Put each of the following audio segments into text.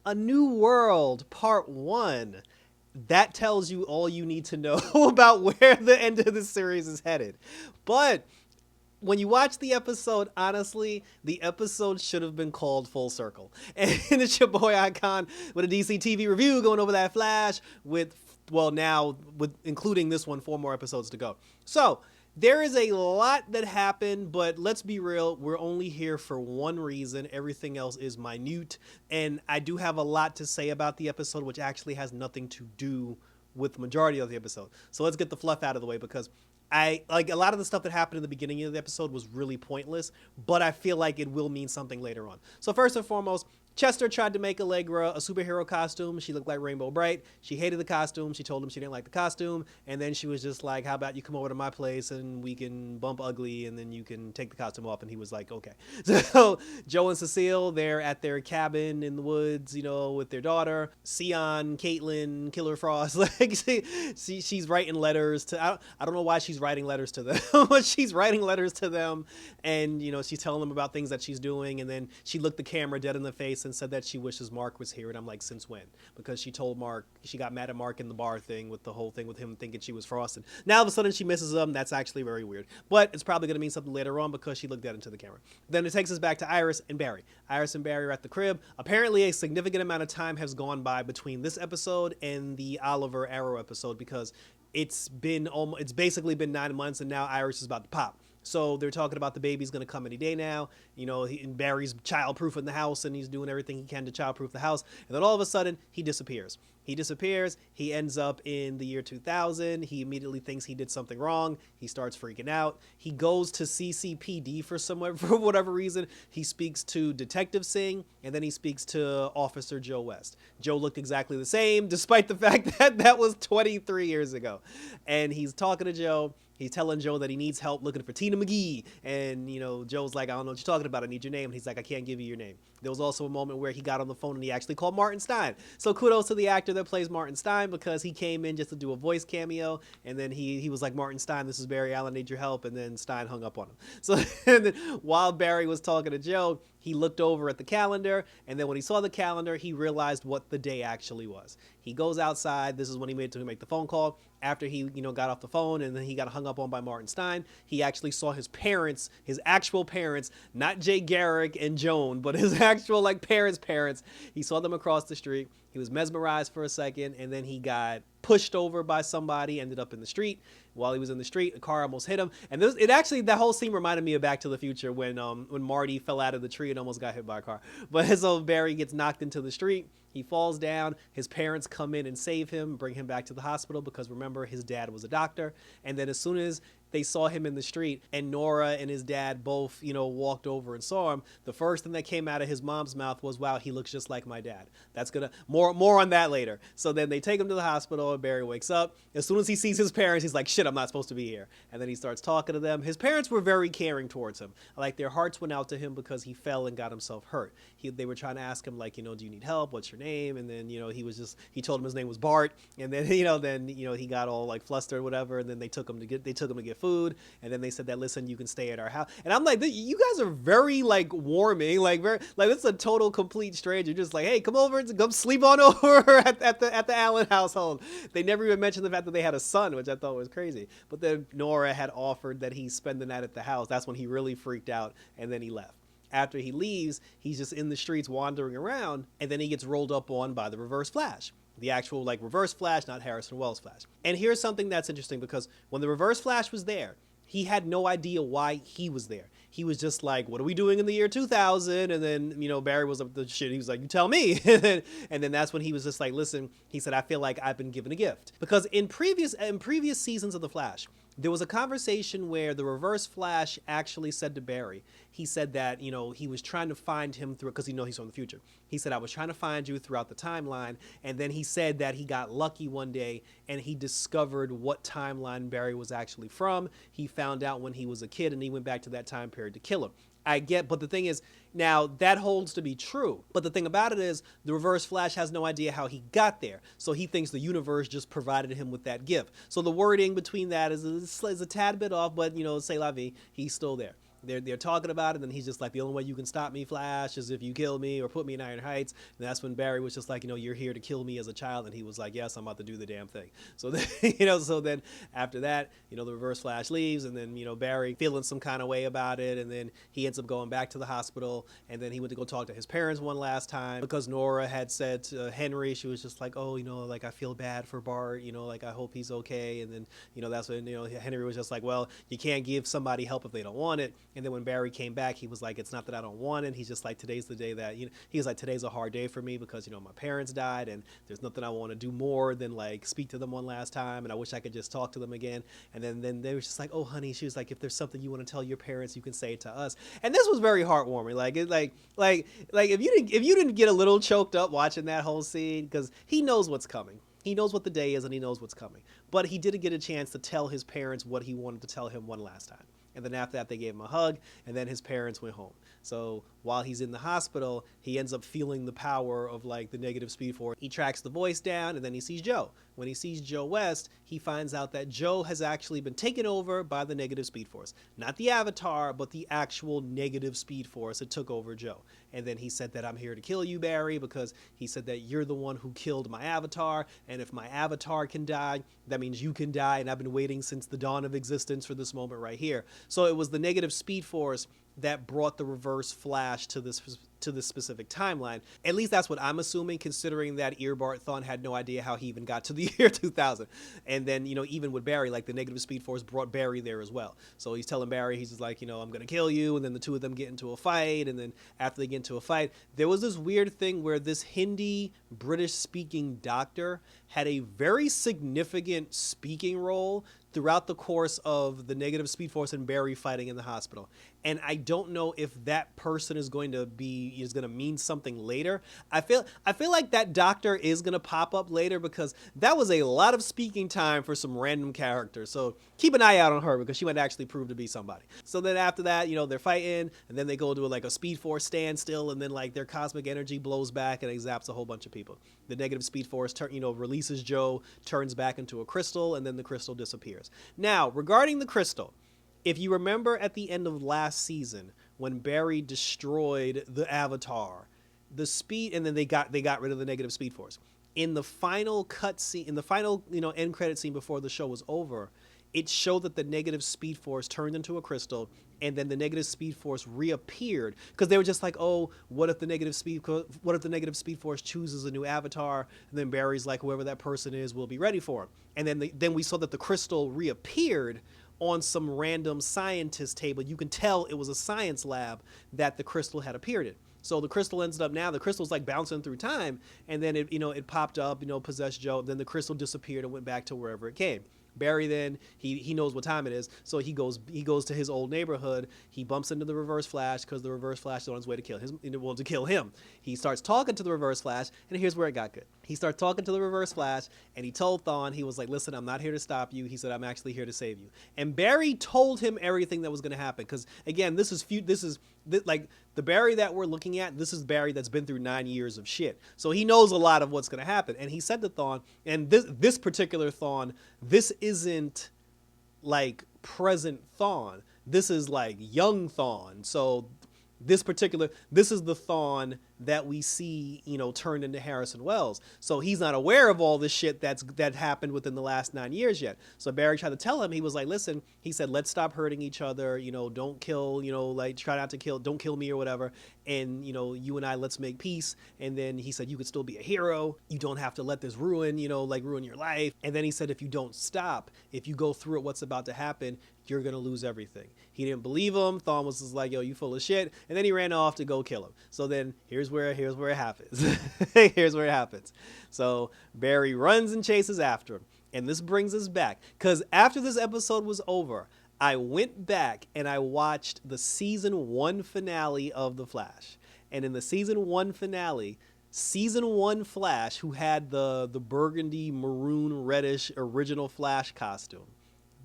A New World Part 1. That tells you all you need to know about where the end of the series is headed. But when you watch the episode, honestly, the episode should have been called Full Circle. And it's your boy Icon with a DC TV review going over that Flash with, well, now, with including this one, 4 more episodes to go. So, there is a lot that happened, but let's be real, we're only here for one reason. Everything else is minute. And I do have a lot to say about the episode, which actually has nothing to do with the majority of the episode. So let's get the fluff out of the way, because I like a lot of the stuff that happened in the beginning of the episode was really pointless, but I feel like it will mean something later on. So first and foremost, Chester tried to make Allegra a superhero costume. She looked like Rainbow Bright. She hated the costume. She told him she didn't like the costume. And then she was just like, how about you come over to my place and we can bump ugly and then you can take the costume off. And he was like, okay. So Joe and Cecile, they're at their cabin in the woods, you know, with their daughter. Sion, Caitlin, Killer Frost. Like she's writing letters to, I don't know why she's writing letters to them, but she's writing letters to them. And, you know, she's telling them about things that she's doing. And then she looked the camera dead in the face and said that she wishes Mark was here. And I'm like, since when? Because she told Mark, she got mad at Mark in the bar thing with the whole thing with him thinking she was Frost. And now all of a sudden she misses him. That's actually very weird. But it's probably going to mean something later on because she looked dead into the camera. Then it takes us back to Iris and Barry. Iris and Barry are at the crib. Apparently a significant amount of time has gone by between this episode and the Oliver Arrow episode because it's basically been 9 months and now Iris is about to pop. So they're talking about the baby's going to come any day now. You know, Barry's childproofing the house and he's doing everything he can to childproof the house. And then all of a sudden, he disappears. He ends up in the year 2000. He immediately thinks he did something wrong. He starts freaking out. He goes to CCPD for whatever reason. He speaks to Detective Singh and then he speaks to Officer Joe West. Joe looked exactly the same despite the fact that that was 23 years ago. And he's talking to Joe. He's telling Joe that he needs help looking for Tina McGee. And, you know, Joe's like, I don't know what you're talking about. I need your name. And he's like, I can't give you your name. There was also a moment where he got on the phone and he actually called Martin Stein. So kudos to the actor that plays Martin Stein because he came in just to do a voice cameo. And then he was like, Martin Stein, this is Barry Allen, need your help. And then Stein hung up on him. So and then while Barry was talking to Joe, he looked over at the calendar. And then when he saw the calendar, he realized what the day actually was. He goes outside. This is when he made to make the phone call. After he, you know, got off the phone and then he got hung up on by Martin Stein, he actually saw his parents, his actual parents, not Jay Garrick and Joan, but his actual like parents. He saw them across the street. He was mesmerized for a second and then he got pushed over by somebody, ended up in the street. While he was in the street, a car almost hit him. And that whole scene reminded me of Back to the Future when Marty fell out of the tree and almost got hit by a car. But so Barry gets knocked into the street. He falls down. His parents come in and save him, bring him back to the hospital because remember, his dad was a doctor. And then as soon as they saw him in the street and Nora and his dad both, you know, walked over and saw him, the first thing that came out of his mom's mouth was, wow, he looks just like my dad. That's gonna, more on that later. So then they take him to the hospital and Barry wakes up. As soon as he sees his parents, he's like, shit, I'm not supposed to be here. And then he starts talking to them. His parents were very caring towards him. Like their hearts went out to him because he fell and got himself hurt. They were trying to ask him like, you know, do you need help? What's your name? And then, you know, he told him his name was Bart. And then, you know, he got all like flustered or whatever. And then they took him to get food. And then they said that, listen, you can stay at our house. And I'm like, you guys are very like warming, like very, like it's a total complete stranger. Just like, hey, come over and come sleep on over at the Allen household. They never even mentioned the fact that they had a son, which I thought was crazy. But then Nora had offered that he spend the night at the house. That's when he really freaked out. And then he left. After he leaves, he's just in the streets wandering around, and then he gets rolled up on by the Reverse Flash. The actual, like, Reverse Flash, not Harrison Wells Flash. And here's something that's interesting, because when the Reverse Flash was there, he had no idea why he was there. He was just like, what are we doing in the year 2000? And then, you know, Barry was up the shit. He was like, you tell me. and then that's when he was just like, listen, he said, I feel like I've been given a gift. Because in previous seasons of The Flash, there was a conversation where the Reverse Flash actually said to Barry, he said that, you know, he was trying to find him through, because he's from the future. He said, I was trying to find you throughout the timeline. And then he said that he got lucky one day and he discovered what timeline Barry was actually from. He found out when he was a kid and he went back to that time period to kill him. But the thing is, now that holds to be true. But the thing about it is, the Reverse Flash has no idea how he got there. So he thinks the universe just provided him with that gift. So the wording between that is a tad bit off, but, you know, c'est la vie, he's still there. they're talking about it, and he's just like, the only way you can stop me, Flash, is if you kill me or put me in Iron Heights. And that's when Barry was just like, you're here to kill me as a child, and he was like, yes, I'm about to do the damn thing. So then, so then after that, the Reverse Flash leaves, and then Barry feeling some kind of way about it, and then he ends up going back to the hospital, and then he went to go talk to his parents one last time because Nora had said to Henry, she was just like, oh, like I feel bad for Bart, like I hope he's okay, and then that's when Henry was just like, well, you can't give somebody help if they don't want it. And then when Barry came back, he was like, it's not that I don't want it. He's just like, today's the day that, he was like, today's a hard day for me because, my parents died and there's nothing I want to do more than like speak to them one last time. And I wish I could just talk to them again. And then they were just like, oh, honey, she was like, if there's something you want to tell your parents, you can say it to us. And this was very heartwarming. Like if you didn't get a little choked up watching that whole scene, because he knows what's coming. He knows what the day is and he knows what's coming. But he didn't get a chance to tell his parents what he wanted to tell him one last time. And then after that, they gave him a hug, and then his parents went home. So while he's in the hospital, he ends up feeling the power of like the negative speed force. He tracks the voice down, and then he sees Joe. When he sees Joe West, he finds out that Joe has actually been taken over by the negative speed force. Not the Avatar, but the actual negative speed force that took over Joe. And then he said that I'm here to kill you, Barry, because he said that you're the one who killed my Avatar, and if my Avatar can die, that means you can die, and I've been waiting since the dawn of existence for this moment right here. So it was the negative speed force that brought the Reverse Flash to this specific timeline. At least that's what I'm assuming, considering that Eobard Thawne had no idea how he even got to the year 2000. And then, even with Barry, like the negative speed force brought Barry there as well. So he's telling Barry, he's just like, I'm going to kill you. And then the two of them get into a fight. And then after they get into a fight, there was this weird thing where this Hindi British speaking doctor had a very significant speaking role throughout the course of the negative speed force and Barry fighting in the hospital. And I don't know if that person is going to mean something later. I feel like that doctor is going to pop up later because that was a lot of speaking time for some random character. So keep an eye out on her because she might actually prove to be somebody. So then after that, they're fighting, and then they go to like a speed force standstill, and then like their cosmic energy blows back and it zaps a whole bunch of people. The negative speed force releases Joe, turns back into a crystal, and then the crystal disappears. Now, regarding the crystal, if you remember at the end of last season when Barry destroyed the Avatar, the speed, and then they got rid of the negative speed force. In the final cutscene, in the final end credit scene before the show was over, it showed that the negative speed force turned into a crystal, and then the negative speed force reappeared because they were just like, oh, what if the negative speed force chooses a new Avatar? And then Barry's like, whoever that person is, we'll be ready for him. And then we saw that the crystal reappeared on some random scientist table. You can tell it was a science lab that the crystal had appeared in. So the crystal ends up now, the crystal's like bouncing through time, and then it popped up, possessed Joe, then the crystal disappeared and went back to wherever it came. Barry then, he knows what time it is, so he goes to his old neighborhood. He bumps into the Reverse Flash because the Reverse Flash is on his way to kill him. He starts talking to the Reverse Flash, and here's where it got good. He starts talking to the Reverse Flash, and he told Thawne, he was like, listen, I'm not here to stop you. He said, I'm actually here to save you. And Barry told him everything that was going to happen, because again, this is like the Barry that we're looking at. This is Barry that's been through 9 years of shit, so he knows a lot of what's going to happen. And he said to Thawne, and this particular Thawne, this isn't like present Thawne, this is like young Thawne. So this is the Thawne that we see, turned into Harrison Wells. So he's not aware of all this shit that happened within the last 9 years yet. So Barry tried to tell him, he was like, listen, he said, let's stop hurting each other, don't kill, like try not to kill, don't kill me or whatever. And, you and I, let's make peace. And then he said, you could still be a hero. You don't have to let this ruin your life. And then he said, if you don't stop, if you go through it, what's about to happen, you're going to lose everything. He didn't believe him. Thawne was just like, yo, you full of shit. And then he ran off to go kill him. So then here's where it happens. Here's where it happens. So Barry runs and chases after him. And this brings us back, because after this episode was over, I went back and I watched the season 1 finale of The Flash. And in the season 1 finale, season 1 Flash, who had the burgundy, maroon, reddish original Flash costume,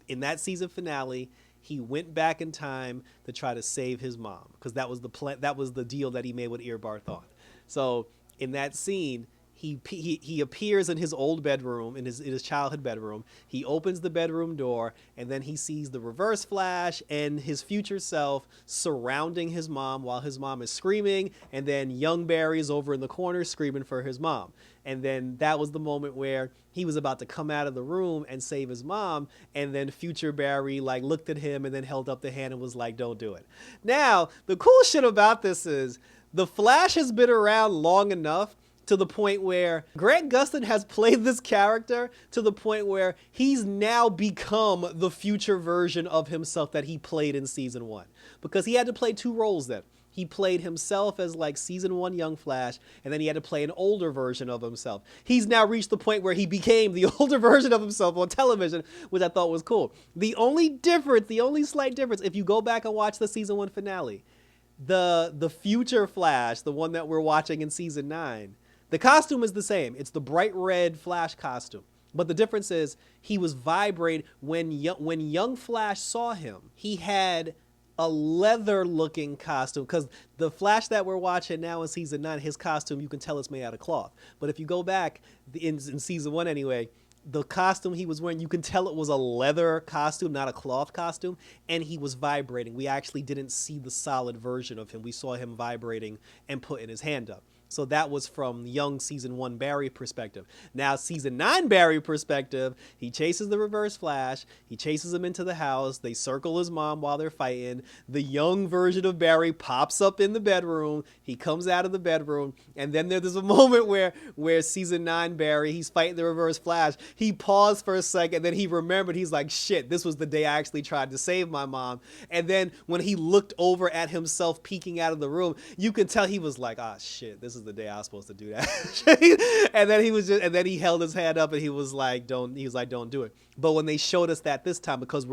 in that season finale, he went back in time to try to save his mom, because that was the deal that he made with Eobard Thawne. So in that scene, he appears in his old bedroom, in his childhood bedroom. He opens the bedroom door, and then he sees the Reverse Flash and his future self surrounding his mom while his mom is screaming, and then young Barry is over in the corner screaming for his mom. And then that was the moment where he was about to come out of the room and save his mom, and then future Barry like looked at him and then held up the hand and was like, don't do it. Now, the cool shit about this is the Flash has been around long enough to the point where Grant Gustin has played this character to the point where he's now become the future version of himself that he played in season 1. Because he had to play 2 roles then. He played himself as like season 1 Young Flash, and then he had to play an older version of himself. He's now reached the point where he became the older version of himself on television, which I thought was cool. The only slight difference, if you go back and watch the season 1 finale, the future Flash, the one that we're watching in season 9, the costume is the same. It's the bright red Flash costume. But the difference is he was vibrating when young Flash saw him. He had a leather-looking costume, because the Flash that we're watching now in season 9, his costume, you can tell it's made out of cloth. But if you go back in season 1 anyway, the costume he was wearing, you can tell it was a leather costume, not a cloth costume, and he was vibrating. We actually didn't see the solid version of him. We saw him vibrating and putting his hand up. So that was from young season 1 Barry perspective. Now season 9 Barry perspective, he chases the Reverse Flash. He chases him into the house. They circle his mom while they're fighting. The young version of Barry pops up in the bedroom. He comes out of the bedroom. And then there's a moment where season 9 Barry, he's fighting the Reverse Flash. He paused for a second. Then he remembered. He's like, shit, this was the day I actually tried to save my mom. And then when he looked over at himself peeking out of the room, you could tell he was like, ah, shit, this is the day I was supposed to do that. And then he held his hand up and he was like, don't do it. But when they showed us that this time, because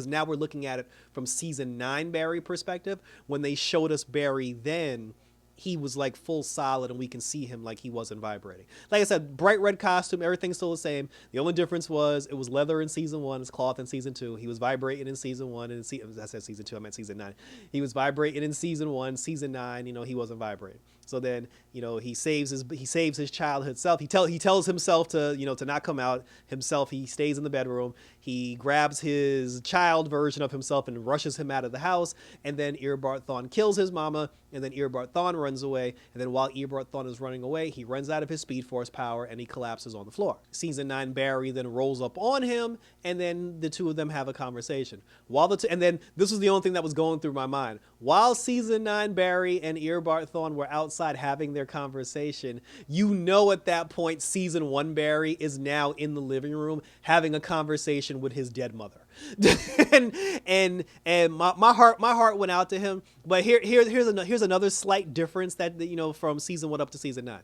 now we're looking at it from season 9 Barry perspective, when they showed us Barry then, he was like full solid and we can see him like he wasn't vibrating. Like I said, bright red costume, everything's still the same. The only difference was it was leather in season 1, it's cloth in season 2. He was vibrating in season 1, and I said season 2, I meant season 9. He was vibrating in season 1, season 9, he wasn't vibrating. So then, he saves his childhood self. He tells himself to not come out himself. He stays in the bedroom. He grabs his child version of himself and rushes him out of the house. And then Eobard Thawne kills his mama. And then Eobard Thawne runs away. And then while Eobard Thawne is running away, he runs out of his Speed Force power and he collapses on the floor. Season 9 Barry then rolls up on him, and then the two of them have a conversation. And then this was the only thing that was going through my mind. While season 9 Barry and Eobard Thawne were outside having their conversation, at that point season 1 Barry is now in the living room having a conversation with his dead mother. and my heart went out to him. But here's another slight difference that from season 1 up to season 9.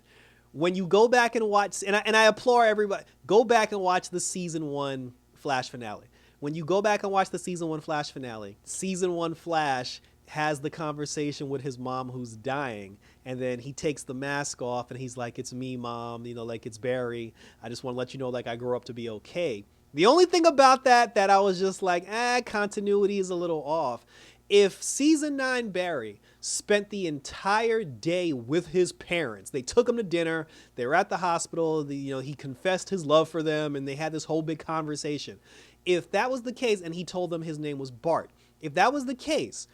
When you go back and watch, and I implore everybody, go back and watch the season 1 Flash finale. When you go back and watch the season 1 Flash finale, season 1 Flash has the conversation with his mom who's dying, and then he takes the mask off and he's like, it's me, mom, like it's Barry. I just want to let you know, like, I grew up to be okay. The only thing about that I was just like, continuity is a little off. If season 9 Barry spent the entire day with his parents, they took him to dinner, they were at the hospital, he confessed his love for them, and they had this whole big conversation. If that was the case, and he told them his name was Bart, if that was the case,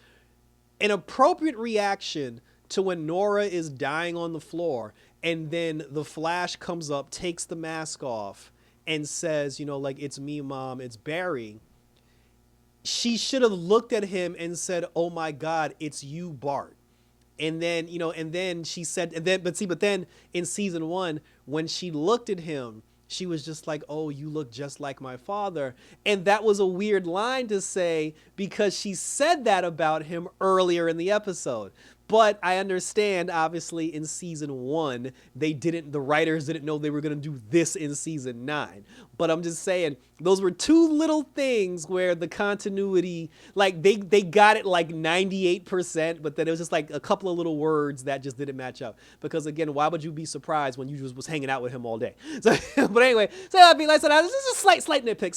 an appropriate reaction to when Nora is dying on the floor, and then the Flash comes up, takes the mask off, and says, like, it's me, mom, it's Barry. She should have looked at him and said, oh my God, it's you, Bart. And then, and then she said, but then in season 1, when she looked at him, she was just like, oh, you look just like my father. And that was a weird line to say because she said that about him earlier in the episode. But I understand, obviously, in season 1, the writers didn't know they were going to do this in season 9. But I'm just saying, those were two little things where the continuity, like, they got it like 98%, but then it was just like a couple of little words that just didn't match up. Because, again, why would you be surprised when you just was hanging out with him all day? So, but anyway, like I said, this is a slight nitpick.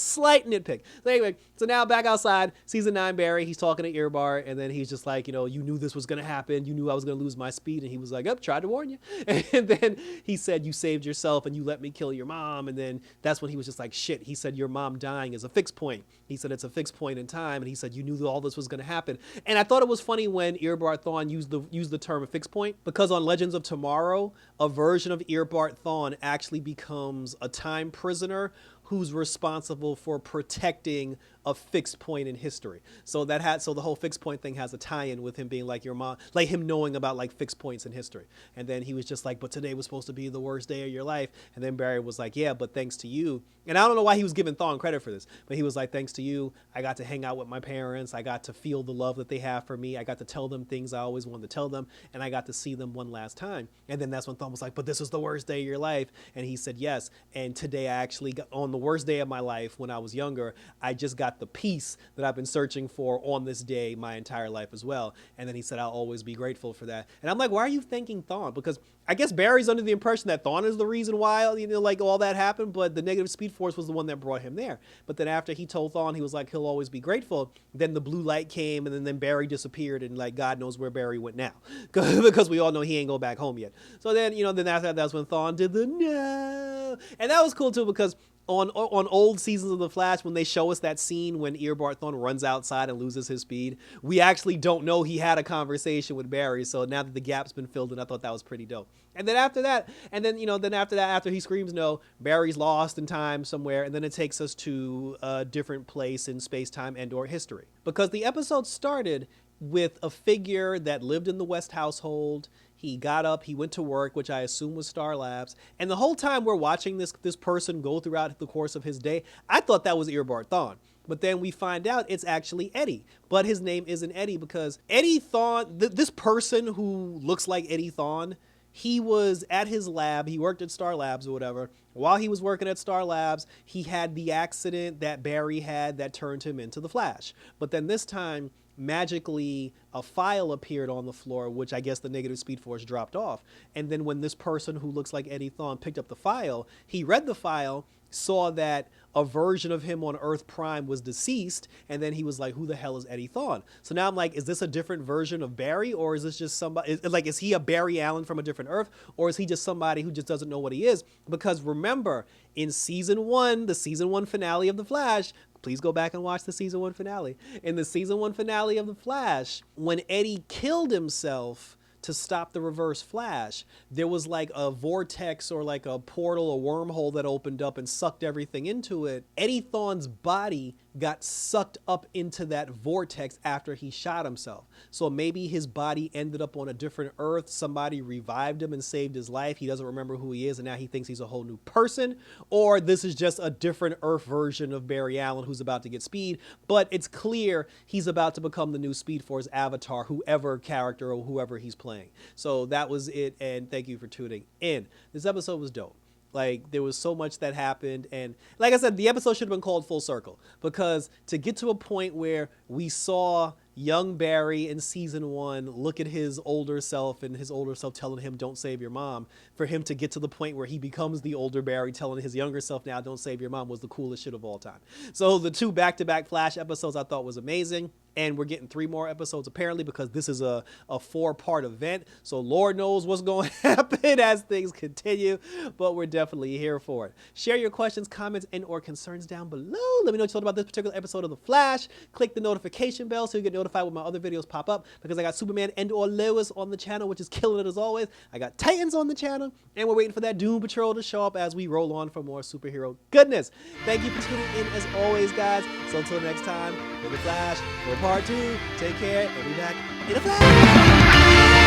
So anyway, so now back outside, season 9 Barry, he's talking to Eobard, and then he's just like, you knew this was going to happen. when you knew I was going to lose my speed? And he was like, yep, tried to warn you. And then he said, you saved yourself and you let me kill your mom. And then that's when he was just like, shit. He said, your mom dying is a fixed point. He said, it's a fixed point in time. And he said, you knew that all this was going to happen. And I thought it was funny when Eobard Thawne used the term a fixed point, because on Legends of Tomorrow, a version of Eobard Thawne actually becomes a time prisoner who's responsible for protecting a fixed point in history. So the whole fixed point thing has a tie-in with him being like your mom, like him knowing about like fixed points in history. And then he was just like, but today was supposed to be the worst day of your life. And then Barry was like, yeah, but thanks to you. And I don't know why he was giving Thawne credit for this, but he was like, thanks to you, I got to hang out with my parents. I got to feel the love that they have for me. I got to tell them things I always wanted to tell them. And I got to see them one last time. And then that's when Thawne was like, but this is the worst day of your life. And he said, yes. And today I actually got on the worst day of my life when I was younger. I just got the peace that I've been searching for on this day my entire life as well. And then he said, I'll always be grateful for that. And I'm like, why are you thanking Thawne? Because I guess Barry's under the impression that Thawne is the reason why, like all that happened, but the negative Speed Force was the one that brought him there. But then after he told Thawne, he was like, he'll always be grateful. Then the blue light came, and then Barry disappeared, and like God knows where Barry went now, because we all know he ain't go back home yet. So then, then after that's when Thawne did the no, and that was cool too, because on old seasons of The Flash, when they show us that scene when Eobard Thawne runs outside and loses his speed, we actually don't know he had a conversation with Barry. So now that the gap's been filled in, I thought that was pretty dope. And then after that, after he screams no, Barry's lost in time somewhere, and then it takes us to a different place in space-time and/or history. Because the episode started with a figure that lived in the West household. He got up, he went to work, which I assume was Star Labs. And the whole time we're watching this person go throughout the course of his day, I thought that was Eobard Thawne. But then we find out it's actually Eddie. But his name isn't Eddie, because Eddie Thawne, this person who looks like Eddie Thawne, he was at his lab. He worked at Star Labs or whatever. While he was working at Star Labs, he had the accident that Barry had that turned him into the Flash. But then this time, magically a file appeared on the floor, which I guess the negative Speed Force dropped off. And then when this person who looks like Eddie Thawne picked up the file, he read the file, saw that a version of him on Earth Prime was deceased, and then he was like, who the hell is Eddie Thawne? So now I'm like, is this a different version of Barry, or is this just somebody, is he a Barry Allen from a different Earth, or is he just somebody who just doesn't know what he is? Because remember, in season 1, the season 1 finale of The Flash, please go back and watch the season 1 finale. In the season 1 finale of The Flash, when Eddie killed himself to stop the Reverse Flash, there was like a vortex or like a portal, a wormhole that opened up and sucked everything into it. Eddie Thawne's body got sucked up into that vortex after he shot himself. So maybe his body ended up on a different Earth. Somebody revived him and saved his life. He doesn't remember who he is, and now he thinks he's a whole new person. Or this is just a different Earth version of Barry Allen who's about to get speed. But it's clear he's about to become the new Speed Force avatar, whoever character or whoever he's playing. So that was it, and thank you for tuning in. This episode was dope. Like, there was so much that happened, and like I said, the episode should have been called Full Circle, because to get to a point where we saw young Barry in season 1 look at his older self, and his older self telling him, don't save your mom, for him to get to the point where he becomes the older Barry telling his younger self now, don't save your mom, was the coolest shit of all time. So the 2 back-to-back Flash episodes I thought was amazing. And we're getting 3 more episodes apparently, because this is a 4-part event. So Lord knows what's going to happen as things continue, but we're definitely here for it. Share your questions, comments, and or concerns down below. Let me know what you thought about this particular episode of The Flash. Click the notification bell so you get notified when my other videos pop up, because I got Superman and or Lois on the channel, which is killing it as always. I got Titans on the channel, and we're waiting for that Doom Patrol to show up as we roll on for more superhero goodness. Thank you for tuning in as always, guys. So until next time, for The Flash, for part 2, take care, and be back in a flash.